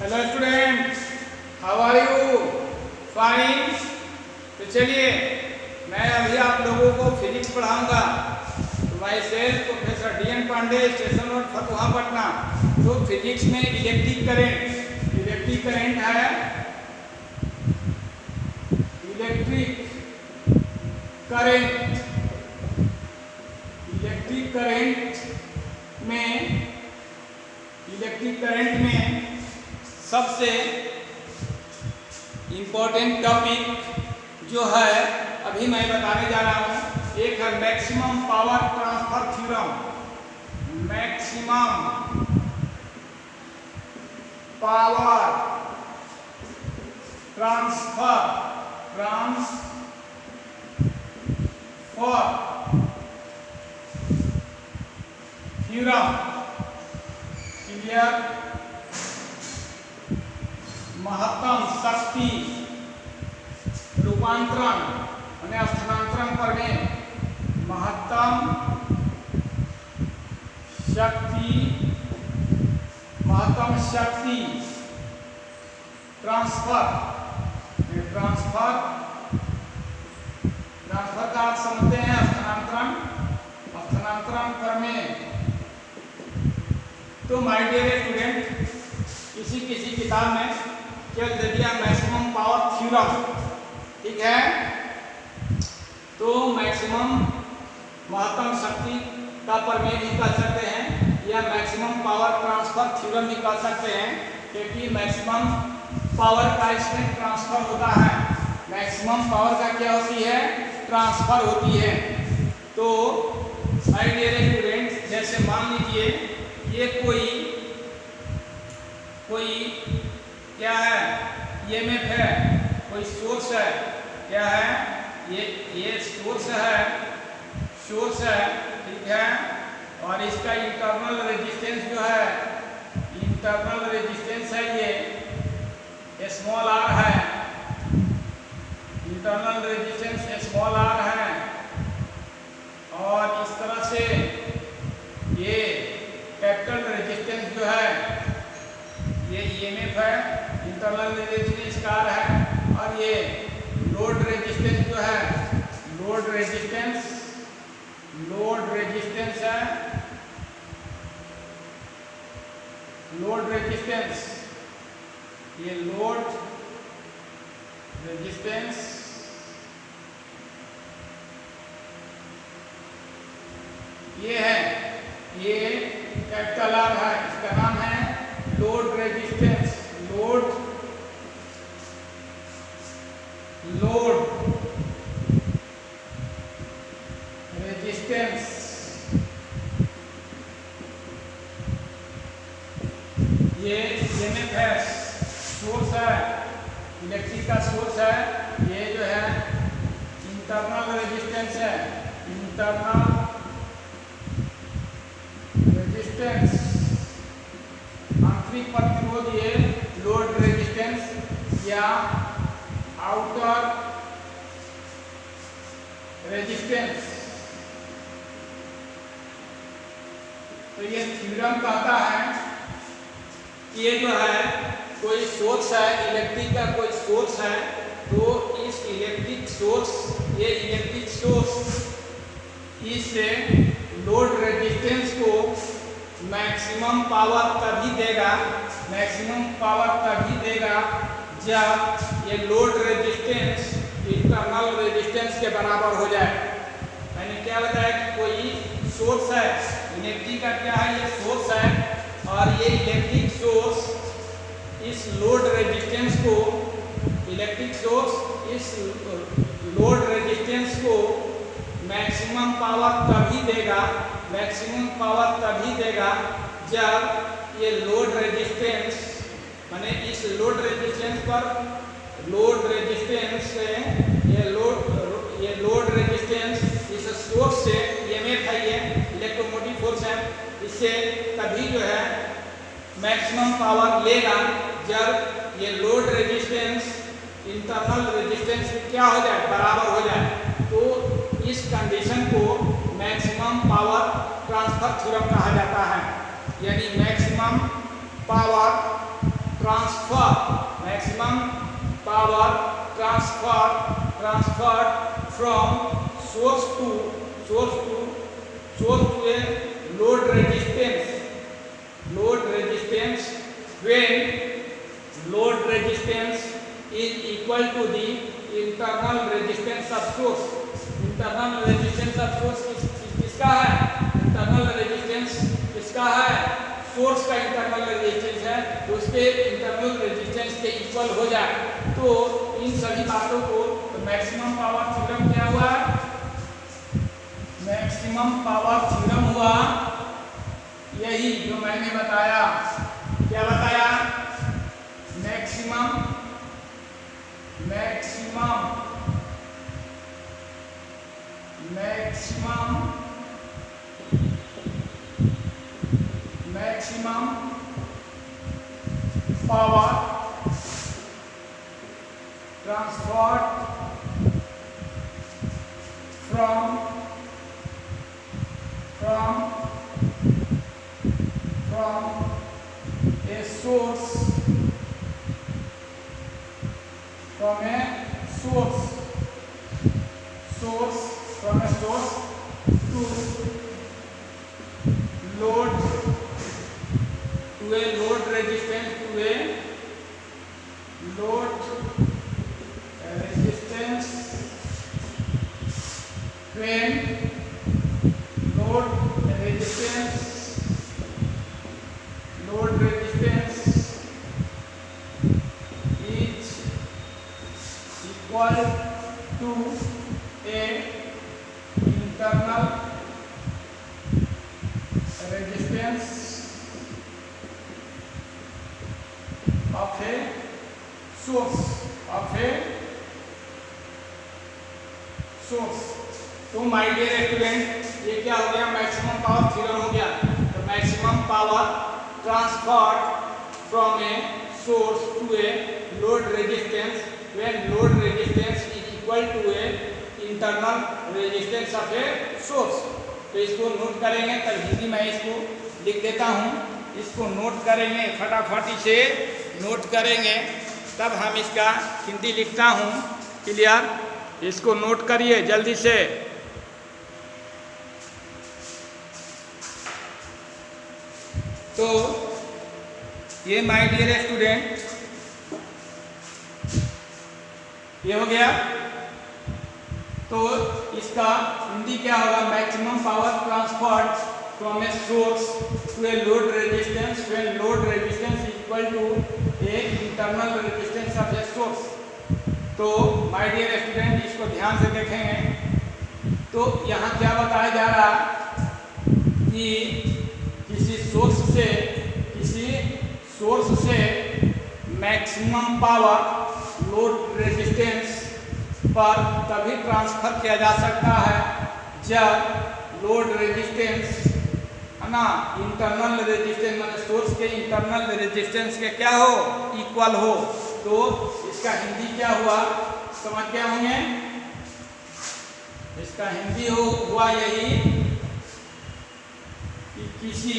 Hello student, how are you? Fine. तो चलिए, मैं अभी आप लोगों को फिजिक्स पढ़ाऊंगा। तो myself professor D N. Pandey, station road, Fatuha, Patna. तो फिजिक्स में इलेक्ट्रिक करंट है, इलेक्ट्रिक करंट में सबसे इम्पोर्टेंट टॉपिक जो है अभी मैं बताने जा रहा हूँ, एक है maximum power transfer theorem. Maximum power transfer theorem. Clear? महत्तम शक्ति रूपांतरण और स्थानांतरण प्रमेय। महत्तम शक्ति ट्रांसफर का आप समझते हैं, स्थानांतरण प्रमेय। तो माय डियर स्टूडेंट, किसी किताब में चल दे दिया मैक्सिमम पावर थ्योरम, ठीक है? तो महत्तम शक्ति का प्रमेय भी कर सकते हैं या मैक्सिमम पावर ट्रांसफर थ्योरम भी कर सकते हैं, क्योंकि मैक्सिमम पावर का इसमें ट्रांसफर होता है। मैक्सिमम पावर का क्या होती है? ट्रांसफर होती है। तो माय डियर स्टूडेंट, जैसे मान लीजिए ये कोई क्या है, ईएमएफ है, कोई सोर्स है, क्या है ये सोर्स है, ठीक है? और इसका इंटरनल रेजिस्टेंस जो है, ये स्मॉल आर है, इंटरनल रेजिस्टेंस स्मॉल आर है। और इस तरह से ये कैपिटल रेजिस्टेंस जो है, ये ईएमएफ है, इंटरनल रेजिस्टेंस कार है। और ये लोड रेजिस्टेंस जो है, लोड रेजिस्टेंस है, ये लोड रेजिस्टेंस ये है, ये कैपिटल आर है, इसका नाम है लोड रेजिस्टेंस। ये ईएमएफ है, सोर्स है, इलेक्ट्रिक का सोर्स है। ये जो है इंटरनल रेजिस्टेंस है, आंतरिक प्रतिरोध, ये लोड रेजिस्टेंस या आउटर रेजिस्टेंस। तो ये थ्योरम कहता है कि ये जो है कोई सोर्स है, इलेक्ट्रिक का कोई सोर्स है, तो इस इलेक्ट्रिक सोर्स इस लोड रेजिस्टेंस को मैक्सिमम पावर तभी देगा जब ये लोड रेजिस्टेंस इंटरनल रेजिस्टेंस के बराबर हो जाए। मैंने क्या बताया कि कोई सोर्स है, इलेक्ट्रिक का क्या है, ये सोर्स है, और ये इलेक्ट्रिक सोर्स इस लोड रेजिस्टेंस को मैक्सिमम पावर तभी देगा जब ये लोड रेजिस्टेंस, माने इस लोड रेजिस्टेंस पर ये लोड रेजिस्टेंस इस सोर्स से, ईएमएफ है, ये इलेक्ट्रोमोटिव फोर्स है, इससे तभी जो है मैक्सिमम पावर लेगा जब ये लोड रेजिस्टेंस इंटरनल रेजिस्टेंस क्या हो जाए, बराबर हो जाए। तो इस कंडीशन को मैक्सिमम पावर ट्रांसफर थ्योरम कहा जाता है, यानी maximum power transferred from source to a load resistance when load resistance is equal to the internal resistance of source. internal resistance of source किसका है? internal resistance किसका है? Source का internal resistance है, तो उसके इंटरनल रेजिस्टेंस के equal हो जाए। तो इन सभी बातों को मैक्सिमम पावर थ्योरम क्या हुआ? मैक्सिमम पावर थ्योरम हुआ यही जो मैंने बताया। क्या बताया? Maximum power transferred from a source to a load resistance when load resistance is equal to a internal resistance of a source तो माय डियर स्टूडेंट, ये क्या हो गया? मैक्सिमम पावर थ्योरम हो गया। तो maximum power transferred from a source to a load resistance when load resistance is equal to a internal resistance of a source. तो इसको नोट करेंगे, तब हिंदी में इसको लिख देता हूँ। इसको नोट करेंगे, फटाफट इसे नोट करेंगे, तब हम इसका हिंदी लिखता हूँ। क्लियर? इसको नोट करिए जल्दी से। तो ये माय डियर स्टूडेंट ये हो गया। तो इसका हिंदी क्या होगा? Maximum power transferred from a source to a load resistance when load resistance equal to a internal resistance of a source. तो माय डियर स्टूडेंट, इसको ध्यान से देखेंगे। तो यहाँ क्या बताया जा रहा कि किसी सोर्स से मैक्सिमम पावर लोड रेजिस्टेंस पर तभी ट्रांसफर किया जा सकता है जब लोड रेजिस्टेंस है ना, इंटरनल रेजिस्टेंस मतलब सोर्स के इंटरनल रेजिस्टेंस के क्या हो? इक्वल हो। तो इसका हिंदी क्या हुआ? समझ क्या होंगे? इसका हिंदी हुआ यही कि किसी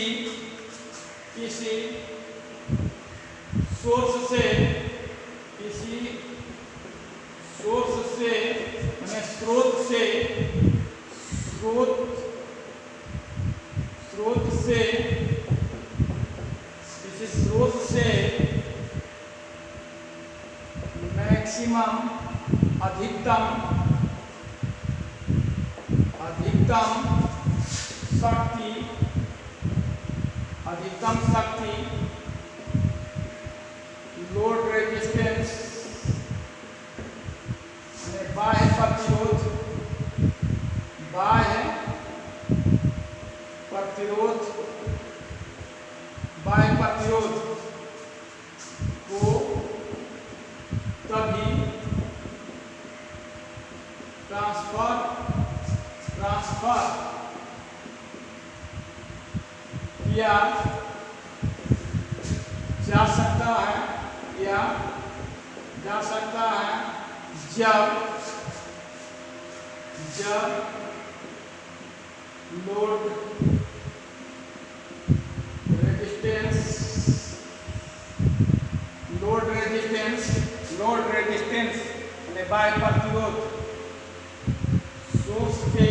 सोर्स से मैंने स्रोत से मैक्सिमम अधिकतम शक्ति लोड रेजिस्टेंस बाह्य प्रतिरोध को तभी ट्रांसफर किया जा सकता है जब लोड बाह्य प्रतिरोध सोर्स के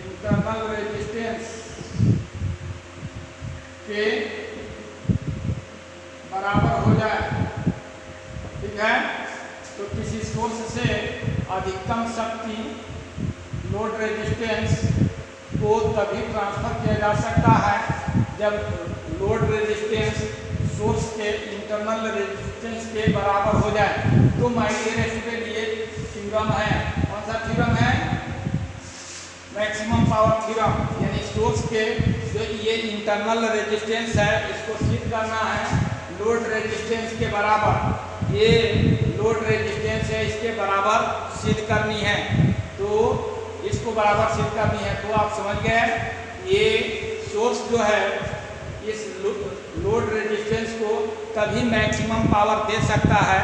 इंटरनल रेजिस्टेंस के बराबर हो जाए। ठीक है, तो किसी सोर्स से अधिकतम शक्ति लोड रेजिस्टेंस को तभी ट्रांसफर किया जा सकता है जब लोड रेजिस्टेंस सोर्स के इंटरनल रेजिस्टेंस के बराबर हो जाए। तो माय डियर स्टूडेंट, ये थ्योरम है। कौन सा थ्योरम है? Maximum power theorem. यानी सोर्स के जो ये इंटरनल रेजिस्टेंस है इसको सिद्ध करना है लोड रेजिस्टेंस के बराबर। ये लोड रेजिस्टेंस है, इसके बराबर सिद्ध करनी है। तो इसको बराबर सिद्ध करनी है। तो आप समझ गए, ये सोर्स जो है इस लोड रेजिस्टेंस को तभी मैक्सिमम पावर दे सकता है,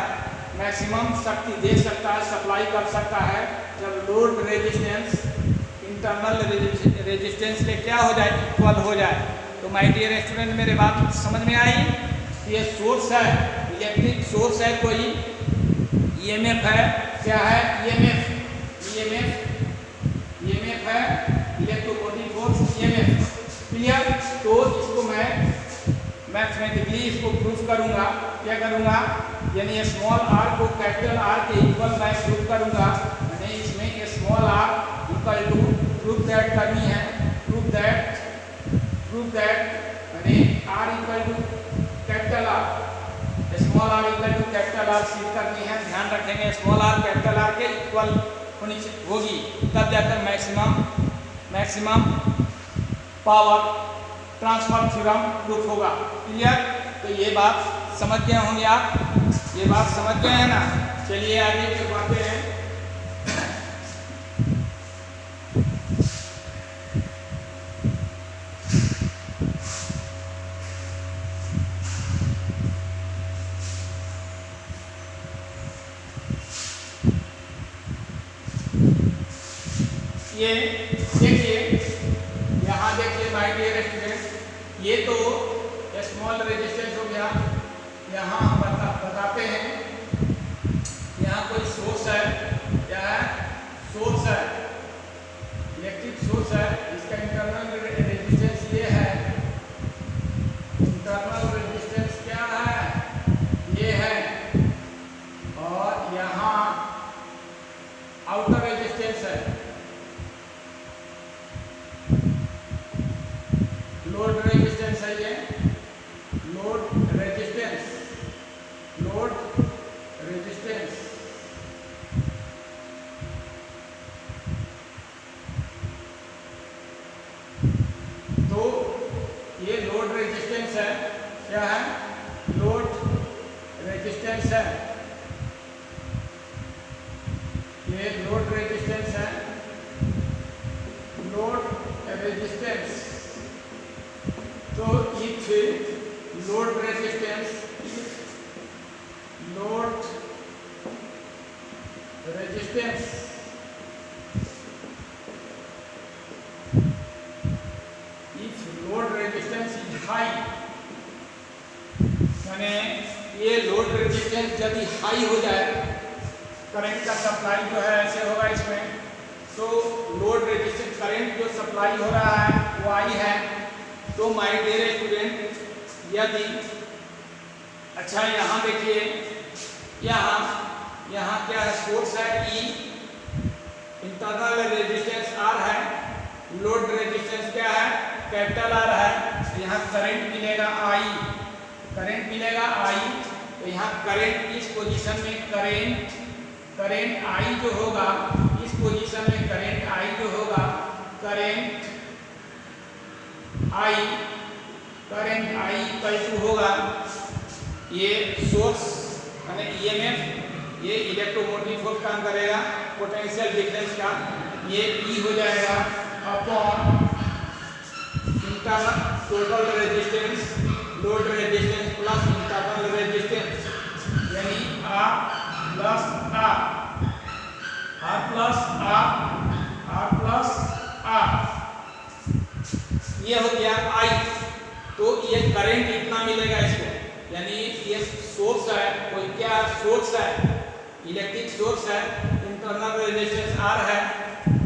मैक्सिमम शक्ति दे सकता है, सप्लाई कर सकता है, जब लोड रेजिस्टेंस इंटरनल रेजिस्टेंस के क्या हो जाए, इक्वल हो जाए। तो माय डियर स्टूडेंट, मेरे बात समझ में आई? ये सोर्स है, इलेक्ट्रिक सोर्स है, कोई ईएमएफ है। क्या है? ईएमएफ है, इलेक्ट्रोमोटिव फोर्स ईएमएफ। क्लियर? तो इसको मैं मैथमेटिकली इसको प्रूफ करूंगा। क्या करूंगा? यानी स्मॉल आर को कैपिटल आर के इक्वल मैं प्रूफ करूंगा। यानी इसमें small R equal to proof that करनी है, प्रूफ दैट यानी R equal to capital R, small R equal to capital R सिद्ध करनी है। ध्यान रखेंगे स्मॉल आर कैपिटल आर के इक्वल होगी, तब जाकर maximum power transfer theorem proof होगा। क्लियर? तो ये बात समझ गए होंगे आप, ये बात समझ गए हैं ना? चलिए आगे बढ़ते हैं। ये देखिए, यहाँ देखिए माय डियर स्टूडेंट, ये तो स्मॉल रेजिस्टेंस हो गया। यहाँ हम बताते हैं यहाँ कोई सोर्स है। क्या है? सोर्स है, इलेक्ट्रिक सोर्स है। इसका इंटरनल रेजिस्टेंस ये है, इंटरनल रेजिस्टेंस क्या है? ये है। और यहाँ आउटर रेजिस्टेंस है, लोड रेजिस्टेंस है। ये लोड रेजिस्टेंस तो ये लोड रेजिस्टेंस है। क्या है? लोड रेजिस्टेंस है, ये लोड रेजिस्टेंस है, लोड रेजिस्टेंस। तो if load resistance is high, यानी ये लोड रेजिस्टेंस यदि हाई हो जाए, करंट का सप्लाई जो है ऐसे होगा इसमें, तो लोड रेजिस्टेंस करंट जो सप्लाई हो रहा है वो आई है। तो माय डियर स्टूडेंट, यदि अच्छा यहाँ देखिए, यहाँ क्या है? सोर्स है E, इंटरनल रेजिस्टेंस R है, लोड रेजिस्टेंस क्या है? कैपिटल R है। यहाँ करंट मिलेगा I, तो यहाँ करंट इस पोजीशन में करंट I जो होगा, इस पोजीशन में करंट I जो होगा, करंट I इक्वल टू होगा ये सोर्स यानी ईएमएफ, ये इलेक्ट्रोमोटिव फोर्स काम करेगा, पोटेंशियल डिफरेंस का ये E हो जाएगा upon internal total resistance, load resistance plus internal resistance, यानी R प्लस R ये हो गया I, तो ये करंट इतना मिलेगा इसको, यानी ये सोर्स है, कोई क्या सोर्स है, इलेक्ट्रिक सोर्स है, इंटरनल रेजिस्टेंस R है,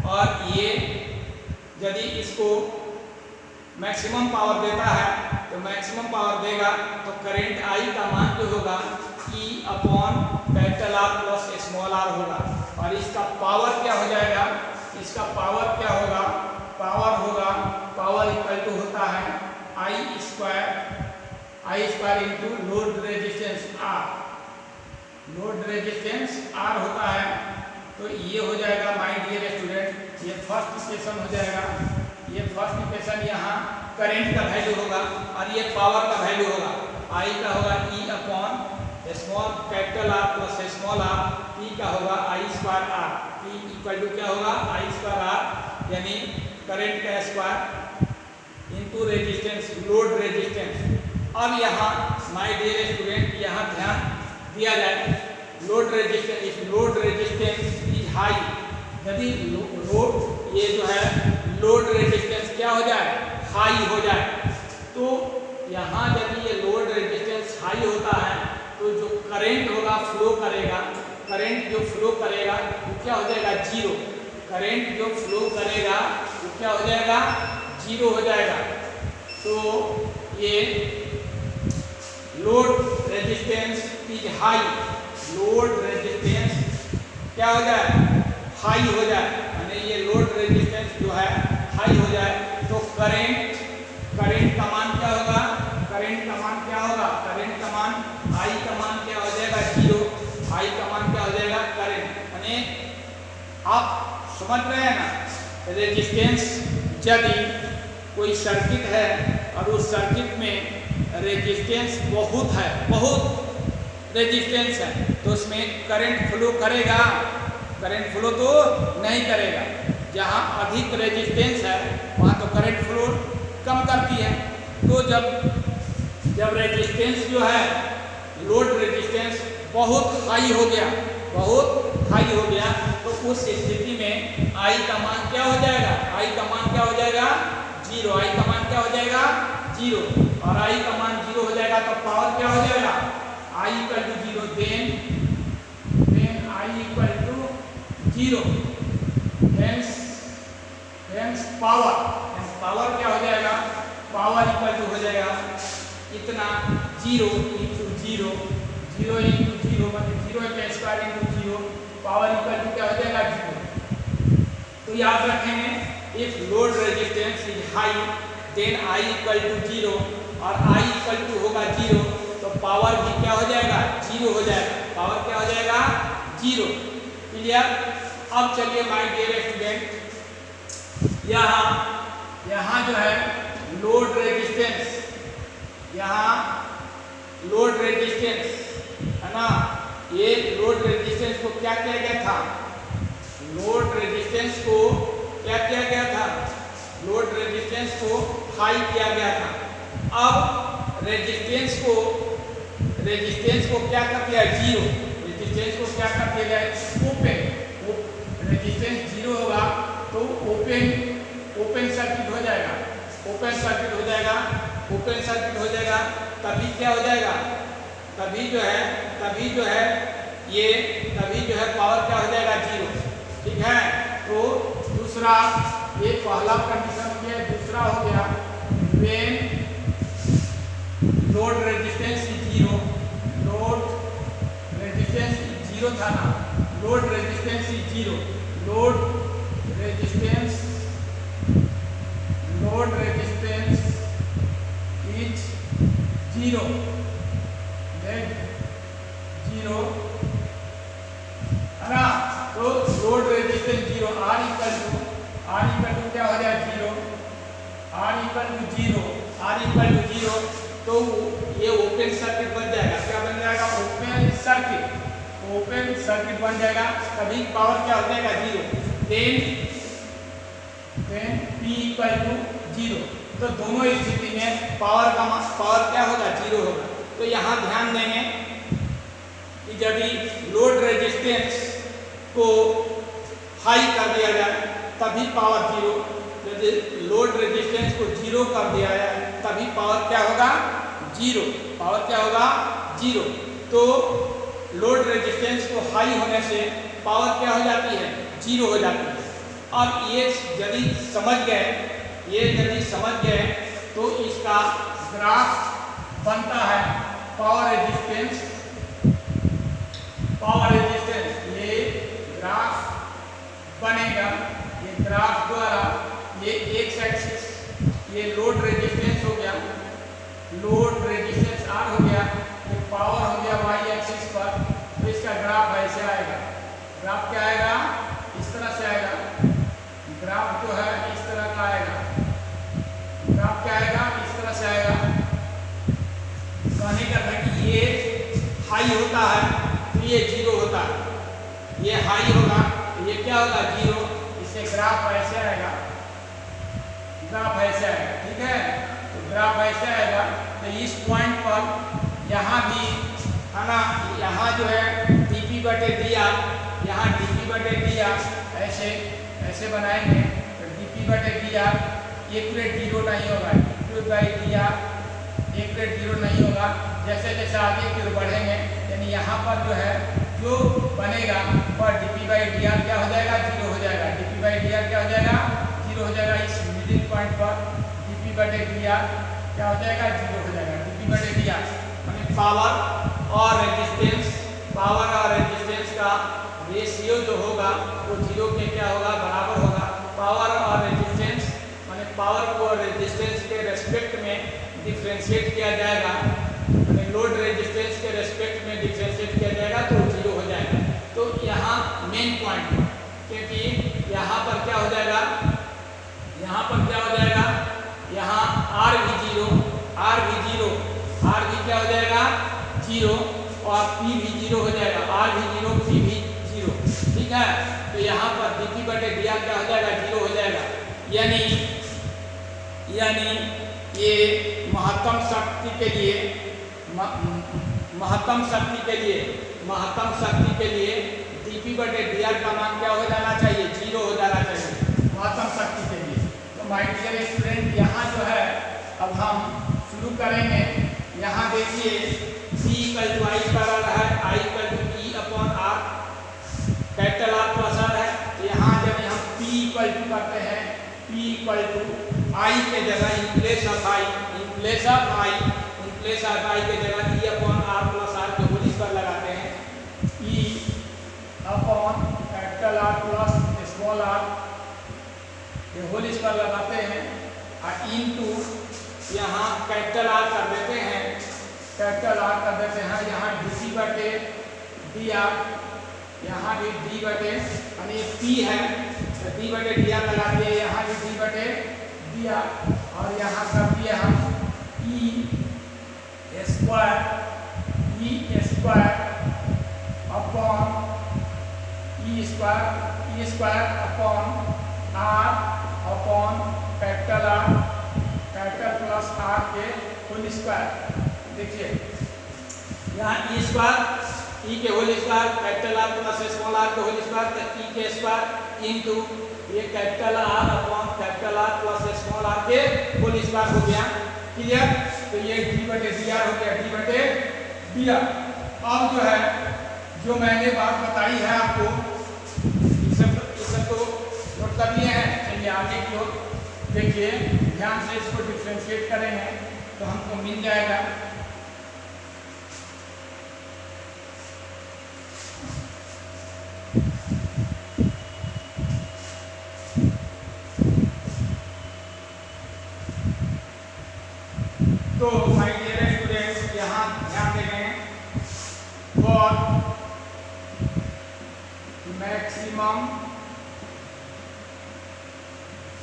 और ये यदि इसको मैक्सिमम पावर देता है तो मैक्सिमम पावर देगा तो करंट I का मान जो होगा E upon capital R plus small r होगा, और इसका पावर क्या हो जाएगा, इसका पावर क्या होगा, पावर होगा, पावर इक्वल टू होता है I square into load resistance R, load resistance R होता है। तो ये हो जाएगा माय डियर स्टूडेंट, ये फर्स्ट इक्वेशन हो जाएगा, ये फर्स्ट इक्वेशन यहाँ करंट का वैल्यू होगा और ये पावर का वैल्यू होगा, I का होगा E upon small capital R plus small r, P का होगा I square R, P equal to क्या होगा I स्क्वायर R, यानी करंट का square into resistance, load resistance. अब यहाँ माय डियर स्टूडेंट यहाँ ध्यान दिया जाए, load resistance, if load resistance is high, यदि लोड ये जो है लोड रेजिस्टेंस क्या हो जाए, हाई हो जाए, तो यहाँ यदि ये लोड रेजिस्टेंस हाई होता है तो जो करंट होगा फ्लो करेगा, करंट जो फ्लो करेगा वो क्या हो जाएगा, जीरो, करंट जो फ्लो करेगा वो क्या हो जाएगा, जीरो हो जाएगा। तो ये load resistance is high, load resistance क्या हो जाए, हाई हो जाए, यानी ये लोड रेजिस्टेंस जो है हाई हो जाए तो करंट का मान क्या होगा, करंट का मान क्या होगा, करंट का मान I का मान क्या हो जाएगा, जीरो, I का मान क्या हो जाएगा, करंट, यानी आप समझ रहे हैं ना। रेजिस्टेंस यदि कोई सर्किट है और उस सर्किट में रेजिस्टेंस बहुत है, बहुत रेजिस्टेंस है, तो उसमें करंट फ्लो करेगा, करंट फ्लो तो नहीं करेगा। जहाँ अधिक रेजिस्टेंस है वहाँ तो करंट फ्लो कम करती है। तो जब रेजिस्टेंस जो है, लोड रेजिस्टेंस बहुत हाई हो गया, बहुत हाई हो गया, तो उस स्थिति में I का मान क्या हो जाएगा, I का मान क्या हो जाएगा, जीरो, I का मान क्या हो जाएगा, जीरो, और I का मान जीरो हो जाएगा तो पावर क्या हो जाएगा, I equal to zero, then I equal to zero, hence power क्या हो जाएगा, पावर इक्वल टू हो जाएगा इतना, zero into zero, zero into zero मतलब जीरो का square into zero, power equal to क्या हो जाएगा, जीरो। तो याद रखेंगे, if load resistance is high then I equal to जीरो, और I इक्वल टू होगा जीरो तो पावर भी क्या हो जाएगा, जीरो हो जाएगा, पावर क्या हो जाएगा, जीरो। क्लियर। अब चलिए माय डियर स्टूडेंट, यहाँ जो है लोड रेजिस्टेंस, यहाँ लोड रेजिस्टेंस है ना, ये लोड रेजिस्टेंस को क्या किया गया था, लोड रेजिस्टेंस को क्या किया गया था, लोड रेजिस्टेंस को हाई किया गया था। अब रेजिस्टेंस को क्या कर दिया, जीरो, रेजिस्टेंस को क्या कर दिया गया, ओपन, रेजिस्टेंस जीरो होगा तो ओपन सर्किट हो जाएगा, ओपन सर्किट हो जाएगा, ओपन सर्किट हो जाएगा, तभी क्या हो जाएगा, तभी जो है पावर क्या हो जाएगा, जीरो। ठीक है। तो दूसरा, ये पहला कंडीशन हो गया, दूसरा हो गया when load resistance is zero, load resistance zero था ना, load resistance is zero, load resistance is zero, then zero है ना, तो load resistance zero, R equal to क्या हो जाए, zero, R equal to zero, तो ये ओपन सर्किट बन जाएगा, क्या बन जाएगा, ओपन सर्किट बन जाएगा, तभी पावर क्या हो जाएगा, zero, then P equal to zero. तो दोनों स्थिति में पावर क्या होगा, जीरो होगा। तो यहाँ ध्यान देंगे कि यदि लोड रेजिस्टेंस को हाई कर दिया जाए तभी पावर जीरो, यदि लोड रेजिस्टेंस को जीरो कर दिया जाए तभी पावर क्या होगा, जीरो। पावर क्या होगा, जीरो। तो लोड रेजिस्टेंस को हाई होने से पावर क्या हो जाती है, जीरो हो जाती है। अब ये यदि समझ गए तो इसका ग्राफ बनता है पावर रेजिस्टेंस। ये ग्राफ बनेगा, ये ग्राफ द्वारा ये एक्स एक्सिस, ये लोड रेजिस्टेंस हो गया, लोड रेजिस्टेंस आर हो गया, ये पावर हो गया वाई एक्सिस पर। तो इसका ग्राफ ऐसे आएगा। ग्राफ क्या आएगा, इस तरह से आएगा। ग्राफ जो है इस तरह का आएगा। ग्राफ क्या आएगा, इस तरह से आएगा। कहने का था कि ये हाई होता है तो ये जीरो होता है, ये हाई होगा तो ये क्या होगा, जीरो। इससे ग्राफ ऐसे आएगा, ग्राफ ऐसे आएगा, ठीक है। तो ग्राफ ऐसे आएगा। तो इस पॉइंट पर यहाँ भी है ना, यहाँ जो है dp बटे dr, यहाँ dp बटे dr ऐसे ऐसे बनाएंगे। तो dp बटे dr एक्यूरेट जीरो नहीं होगा, dp by dr accurate zero नहीं होगा। जैसे जैसे आगे की ओर बढ़ेंगे यानी यहाँ पर जो है जो बनेगा पर dp बाई dr क्या हो जाएगा, जीरो हो जाएगा। dp बाई dr क्या हो जाएगा, जीरो हो जाएगा। इस मिडिल पॉइंट पर dp बटे dr क्या हो जाएगा, जीरो हो जाएगा। dp बटे dr यानी पावर और रेजिस्टेंस का रेशियो जो होगा वो जीरो के क्या होगा, बराबर होगा। पावर और रेजिस्टेंस माने पावर को रेजिस्टेंस के रेस्पेक्ट में डिफ्रेंशिएट किया जाएगा, यानी लोड रेजिस्टेंस के रेस्पेक्ट में डिफ्रेंशिएट किया जाएगा तो जीरो हो जाएगा। तो यहाँ मेन पॉइंट, क्योंकि यहाँ पर क्या हो जाएगा, यहाँ पर क्या हो जाएगा, यहाँ आर भी जीरो, आर भी क्या हो जाएगा, जीरो, और पी भी जीरो हो जाएगा। आर भी जीरो, पी भी जीरो, ठीक है। तो यहाँ पर dp बटे dr क्या हो जाएगा, जीरो हो जाएगा। यानी ये महत्तम शक्ति के लिए dp बटे dr का मान क्या हो जाना चाहिए, जीरो हो जाना चाहिए महत्तम शक्ति के लिए। तो माय डियर स्टूडेंट, यहाँ जो है अब हम शुरू करेंगे। यहाँ देखिए P equal to I parallel है, I equal to E upon R, capital R plus R है। तो यहाँ जब हम P इक्वल टू करते हैं, P इक्वल टू I के जगह इन प्लेस ऑफ I के जगह E upon R plus R के होल स्क्वायर लगाते हैं। E upon capital R plus small r ये होल स्क्वायर लगाते हैं और इनटू यहाँ कैपिटल R कर देते हैं, यहाँ dc बटे dr, यहाँ भी d बटे यानी p है तो d बटे dr लगा दिए, यहाँ भी d बटे dr, और यहाँ कर दिए हम e square upon r upon capital plus r के होल स्क्वायर। देखिए यहाँ e स्क्वायर, e के whole square, capital R plus small r के होल स्क्वायर, तो e के स्क्वायर इनटू ये capital R upon capital R plus small r के whole square हो गया। क्लियर। तो ये d बटे dr हो गया, d बटे dr। अब जो है जो मैंने बात बताई है आपको, इस सब तो नोट कर लिए हैं। चलिए आगे की ओर देखिए, ध्यान से इसको डिफ्रेंशिएट करेंगे तो हमको मिल जाएगा। तो माय डियर स्टूडेंट्स, यहाँ ध्यान देंगे फॉर मैक्सिमम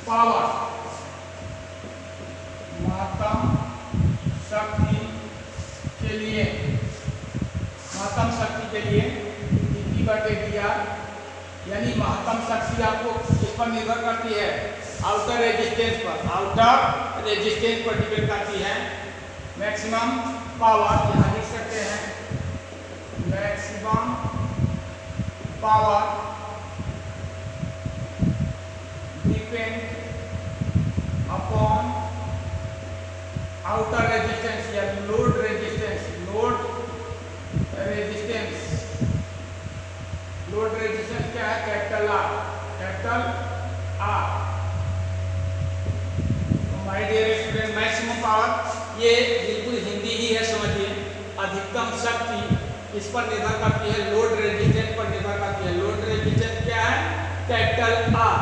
पावर, महत्तम शक्ति के लिए dp बटे dr, यानी महत्तम शक्ति आपको किस पर निर्भर करती है, आउटर रेजिस्टेंस पर डिपेंड करती है। मैक्सिमम पावर यहाँ लिख सकते हैं, maximum power depend upon outer resistance या लोड रेजिस्टेंस, लोड रेजिस्टेंस क्या है? Capital R. My dear student, maximum power ये बिल्कुल हिंदी ही है, समझिए। अधिकतम शक्ति इस पर निर्भर करती है, लोड रेजिस्टेंस पर निर्भर करती है। लोड रेजिस्टेंस क्या है? कैपिटल आर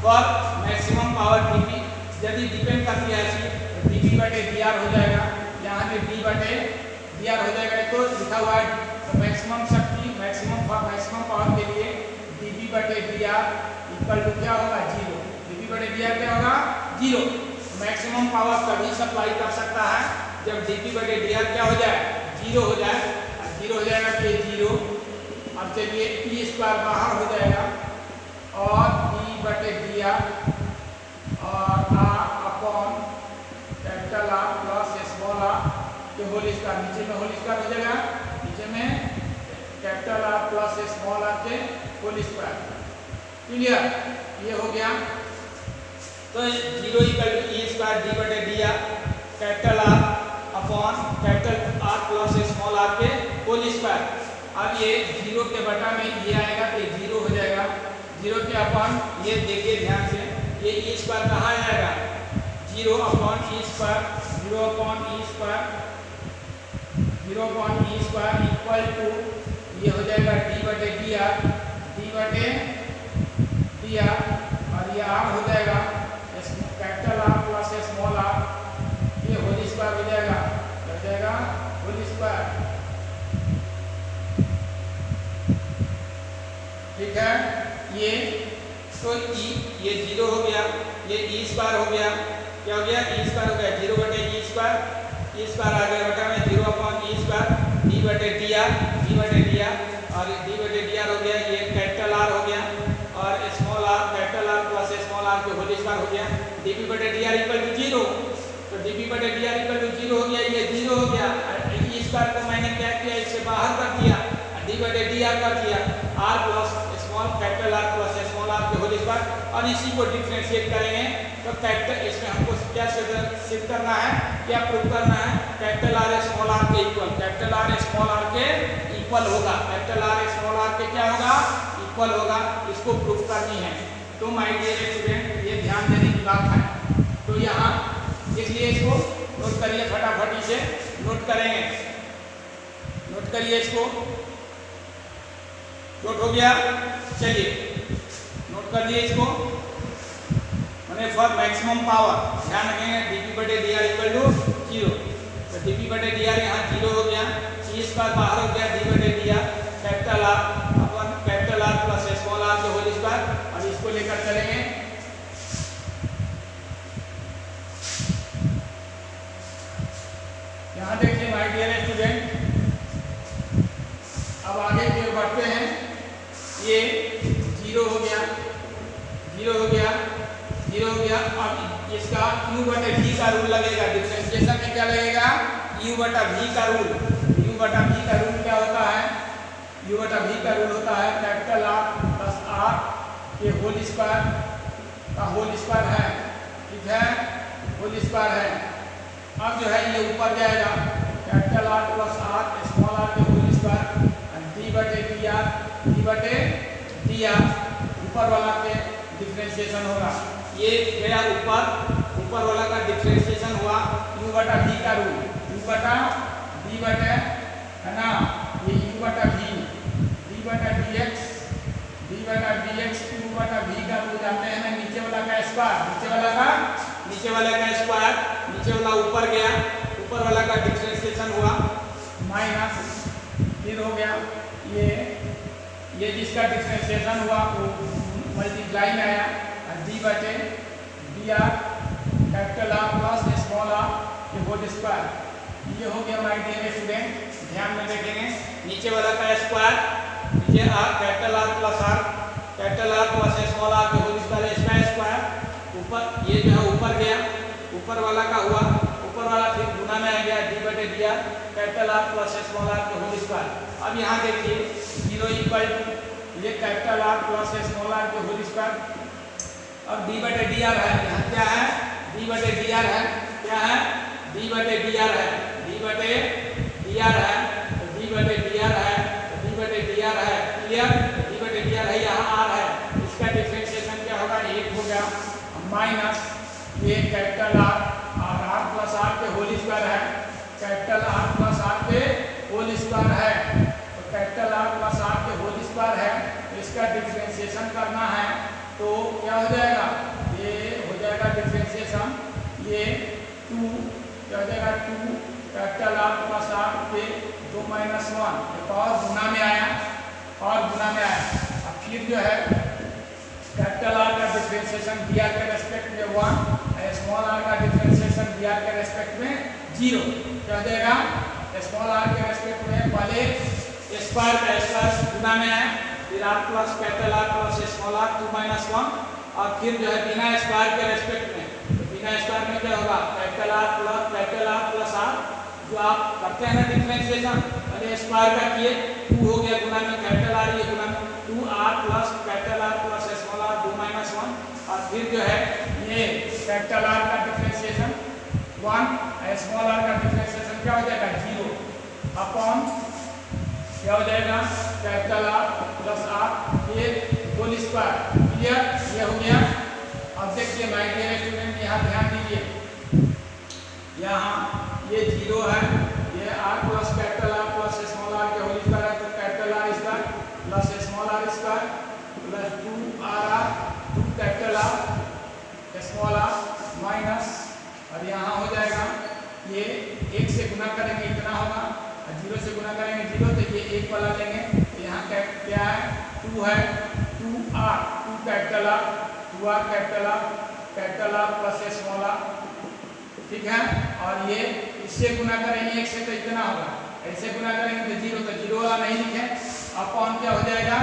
पर मैक्सिमम पावर डीपी। यदि डिपेंड करती है ऐसी डीपी बटे डी आर हो जाएगा, यहाँ पे डी बटे डी आर हो जाएगा। तो लिखा हुआ है तो मैक्सिमम शक्ति मैक्सिमम पावर के लिए डीपी बटे डी आर इक्वल टू क्या होगा? 0। डीपी बटे डी आर क्या होगा? 0। मैक्सिमम पावर तभी सप्लाई कर सकता है जब डीपी बटे डी आर क्या हो जाए? 0 हो जाए। 0 हो जाएगा तो 0। अब चलिए ई स्क्वायर बाहर हो जाएगा और डी बटे डी आर और R upon capital R plus small R के होल स्क्वायर। नीचे में होल स्क्वायर हो जाएगा, नीचे में capital R plus small R के होल स्क्वायर। क्लियर? ये हो गया। तो 0 equal to E square D बटे D R capital R upon capital R plus small R के होल स्क्वायर। अब ये 0 के बटा में ये आएगा तो 0 हो जाएगा। 0 के अपॉन ये देखिए ध्यान से, ये ई स्क्वायर कहाँ आएगा? 0 upon E square, 0 upon E square, 0 upon E square equal to ये हो जाएगा डी बटे डी आर, डी बटे डी आर और ये आर हो जाएगा capital R plus small R, ये होल स्क्वायर हो जाएगा, हो जाएगा होल स्क्वायर। ठीक है? ये तो ये 0 हो गया, ये ई स्क्वायर हो गया। क्या हो गया? ई स्क्वायर हो गया। 0 बटे ई स्क्वायर आ गया बटा में 0 अपॉन ई स्क्वायर डी बटे डी आर और डी बटे डी आर हो गया। ये कैपिटल आर हो गया और small R capital R plus small R के होल स्क्वायर हो गया। डीपी बटे डी आर इक्वल टू 0, तो डीपी बटे डी आर इक्वल टू 0 हो गया। ये 0 हो गया। ई स्क्वायर को मैंने क्या किया? इससे बाहर कर दिया, डी बटे डी आर कर दिया, R plus small capital R plus small R के होल स्क्वायर। और इसी को डिफरेंशिएट करेंगे तो कैपिटल, इसमें हमको क्या सिद्ध करना है, क्या प्रूव करना है? कैपिटल आर स्मॉल आर के equal, capital R small R के इक्वल होगा। कैपिटल आर स्मॉल आर के क्या होगा? इक्वल होगा। इसको प्रूव करनी है। तो माय डियर स्टूडेंट, ये ध्यान देने की बात है। तो यहाँ इसलिए इसको नोट करिए, फटाफट इसे नोट करेंगे। नोट करिए, इसको नोट हो गया। चलिए नोट कर लिए इसको। मैंने फॉर मैक्सिमम पावर ध्यान रखेंगे डीपी बटे डी आर इक्वल टू 0। तो डीपी बटे डी आर यहाँ 0 हो गया, ई स्क्वायर बाहर हो गया, डी बटे D R capital R upon capital R plus small R के होल स्क्वायर। और इसको लेकर चलेंगे। यहाँ देखिए माय डियर स्टूडेंट, अब आगे की ओर बढ़ते हैं। ये 0 हो गया, 0 हो गया, 0 हो गया। अब इसका u बटे v का रूल लगेगा। डिफरेंशिएशन में क्या लगेगा? u बटा v का रूल। u बटा v का रूल क्या होता है? u बटा v का रूल होता है कैपिटल R प्लस R के होल स्क्वायर का होल स्क्वायर है। ठीक है? होल स्क्वायर है। अब जो है ये ऊपर जाएगा, capital R plus R small r के होल स्क्वायर डी बटे डी आर ऊपर वाला के डिफरेंशिएशन होगा। ये गया ऊपर वाला का डिफरेंशिएशन हुआ u बटा v का रूल, u बटा d बटे है ना, ये u बटा v, d बटा dx u बटा v का रूल जानते हैं ना। नीचे वाला का स्क्वायर, नीचे वाला ऊपर गया, ऊपर वाला का डिफरेंशिएशन हुआ माइनस, फिर हो गया ये जिसका डिफरेंशिएशन हुआ वो मल्टीप्लाई में आया डी बटे D R capital R plus small R के होल स्क्वायर। ये हो गया माय डियर स्टूडेंट। ध्यान में देखेंगे नीचे वाला का स्क्वायर, नीचे R capital R plus small R के होल स्क्वायर, इसका स्क्वायर ऊपर, ये जो है ऊपर गया, ऊपर वाला का हुआ, ऊपर वाला फिर गुना में आ गया डी बटे D R capital R plus small R के होल स्क्वायर। अब यहाँ देखिए 0 इक्वल टू ये capital R plus small R के होल स्क्वायर। अब डी बटे डी आर है, यहाँ क्या है? डी बटे डी आर है, क्या है, डी बटे डी आर है, डी बटे डी आर है, तो डी बटे डी आर है, तो डी बटे डी आर है, क्लियर, डी बटे डी आर है, यहाँ आर है, इसका डिफरेंशिएशन क्या होगा, 1 हो गया माइनस ये कैपिटल आर और आर प्लस आर के होल स्क्वायर है, कैपिटल आर प्लस आर के होल स्क्वायर है, तो कैपिटल आर प्लस आर के होल स्क्वायर है, तो इसका डिफरेंशिएशन करना है तो क्या हो जाएगा, ये हो जाएगा डिफरेंशिएशन, ये 2 क्या हो जाएगा 2 कैपिटल आर प्लस आर के 2 माइनस 1, एक और गुना में आया, और गुना में आया, अब फिर जो है कैपिटल आर का डिफरेंशिएशन डी आर के रेस्पेक्ट में 1, स्मॉल आर का डिफरेंशिएशन डी आर के रेस्पेक्ट में 0, क्या हो जाएगा, स्मॉल आर के रेस्पेक्ट में पहले स्क्वायर का स्क्वायर गुना में है, फिर R plus capital R plus small R 2 minus 1, और फिर जो है बिना स्क्वायर के रेस्पेक्ट में, तो बिना स्क्वायर में क्या होगा, कैपिटल आर प्लस आर, जो आप करते हैं ना डिफरेंशिएशन, पहले स्क्वायर का किए 2 हो गया गुना में कैपिटल आर, ये गुना में 2r plus capital R plus small R 2 minus 1, और फिर जो है ये कैपिटल आर का डिफरेंशिएशन 1, स्मॉल आर का डिफरेंशिएशन क्या हो जाएगा 0 अपॉन क्या हो जाएगा कैपिटल आर प्लस आर ये होल स्क्वायर, क्लियर, ये हो गया। अब देखिए माय डियर स्टूडेंट, यहाँ ध्यान दीजिए, यहाँ ये 0 है, ये R plus capital R plus small R के होल स्क्वायर है, तो capital R square plus small R square plus 2r 2 capital R small R minus, और यहाँ हो जाएगा ये 1 से गुना करेंगे इतना होगा, और 0 से गुना करेंगे 0, तो ये 1 वाला लेंगे, तो यहाँ क्या है 2 है, 2r 2 capital R 2r capital R plus small R, ठीक है, और ये इससे गुना करेंगे 1 से तो इतना होगा, ऐसे गुना करेंगे तो 0, तो 0 वाला नहीं लिखे, अपॉन क्या हो जाएगा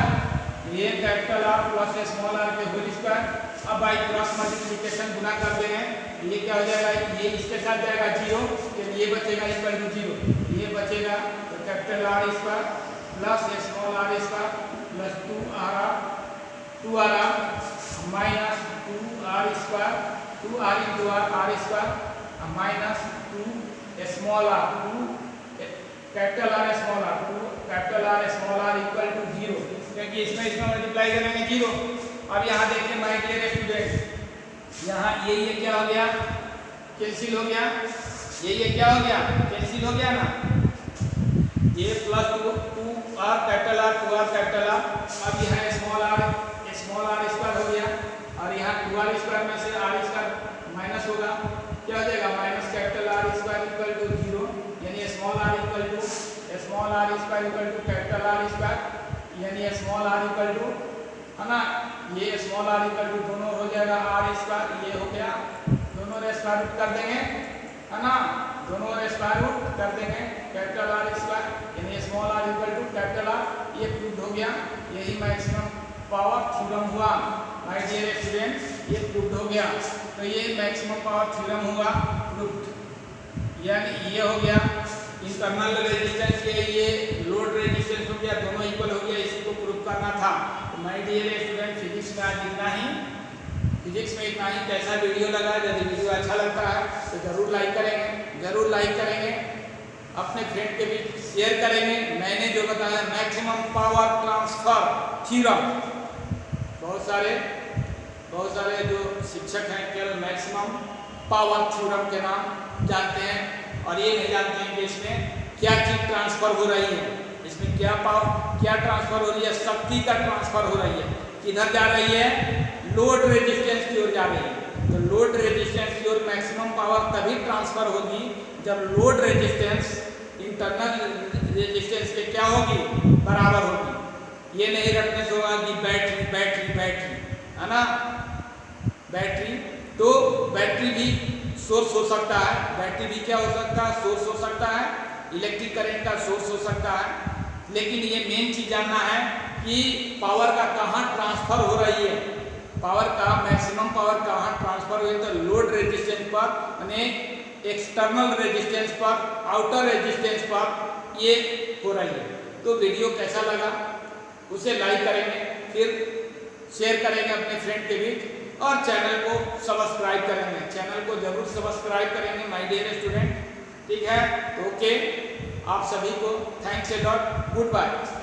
ये capital R plus small R के होल स्क्वायर, अब बाई क्रॉस मल्टीप्लिकेशन गुना कर देंगे, ये क्या हो जाएगा, ये इसके साथ जाएगा 0, फिर ये बचेगा इक्वल टू 0, ये बचेगा, तो capital R square plus small R square plus 2r minus 2r square 2r into R square minus 2 small R 2 capital R small R 2 capital R small R equal to 0, क्योंकि इसमें multiply करेंगे 0। अब यहाँ देखिए my dear student, यहाँ ये क्या हो गया, कैंसिल हो गया, ये क्या हो गया, कैंसिल हो गया ना, ये plus 2r capital R 2r capital are, अब यहाँ स्मॉल आर स्क्वायर हो गया, और यहाँ 2r स्क्वायर में से r स्क्वायर माइनस होगा, क्या हो जाएगा minus capital R square equal to 0, यानी small R square equal to capital R square, यानी स्मॉल आर इक्वल टू, है ना, ये स्मॉल आर इक्वल टू दोनों हो जाएगा आर स्क्वायर, ये हो गया, दोनों स्क्वायर रूट कर देंगे, है ना, दोनों स्क्वायर रूट कर देंगे कैपिटल आर स्क्वायर, यानी small R equal to capital R, ये प्रूव हो गया, यही मैक्सिमम पावर थ्योरम हुआ माय डियर स्टूडेंट, ये प्रूव हो गया, तो ये मैक्सिमम पावर थ्योरम हुआ प्रूव, यानी ये हो गया इंटरनल रेजिस्टेंस के ये लोड रेजिस्टेंस हो गया, दोनों इक्वल हो गया, इसी को प्रूव करना था। तो माय डियर स्टूडेंट, फिजिक्स में आज इतना ही, फिजिक्स में इतना ही। कैसा वीडियो लगा, यदि वीडियो अच्छा लगता है तो जरूर लाइक करेंगे, अपने फ्रेंड के बीच शेयर करेंगे। मैंने जो बताया मैक्सिमम पावर ट्रांसफर थ्योरम, बहुत सारे जो शिक्षक हैं केवल मैक्सिमम पावर थ्योरम के नाम जानते हैं, और ये नहीं जानते हैं कि इसमें क्या चीज ट्रांसफर हो रही है, इसमें क्या ट्रांसफर हो रही है, शक्ति का ट्रांसफर हो रही है, किधर जा रही है, लोड रेजिस्टेंस की ओर जा रही है। तो लोड रेजिस्टेंस की ओर मैक्सिमम पावर तभी ट्रांसफर होगी जब लोड रेजिस्टेंस इंटरनल रेजिस्टेंस के क्या होगी, बराबर होगी। ये नहीं रखने से होगा कि बैटरी है ना, बैटरी, तो बैटरी भी सोर्स हो सकता है, बैटरी भी क्या हो सकता है, सोर्स हो सकता है, इलेक्ट्रिक करंट का सोर्स हो सकता है, लेकिन ये मेन चीज जानना है कि पावर का कहाँ ट्रांसफर हो रही है, पावर का मैक्सिमम पावर कहाँ ट्रांसफर हुई, तो लोड रेजिस्टेंस पर, यानी एक्सटर्नल रेजिस्टेंस पर, आउटर रेजिस्टेंस पर ये हो रही है। तो वीडियो कैसा लगा उसे लाइक करेंगे, फिर शेयर करेंगे अपने फ्रेंड के बीच, और चैनल को सब्सक्राइब करेंगे, चैनल को जरूर सब्सक्राइब करेंगे माय डियर स्टूडेंट। ठीक है, ओके, आप सभी को thanks a lot, good bye.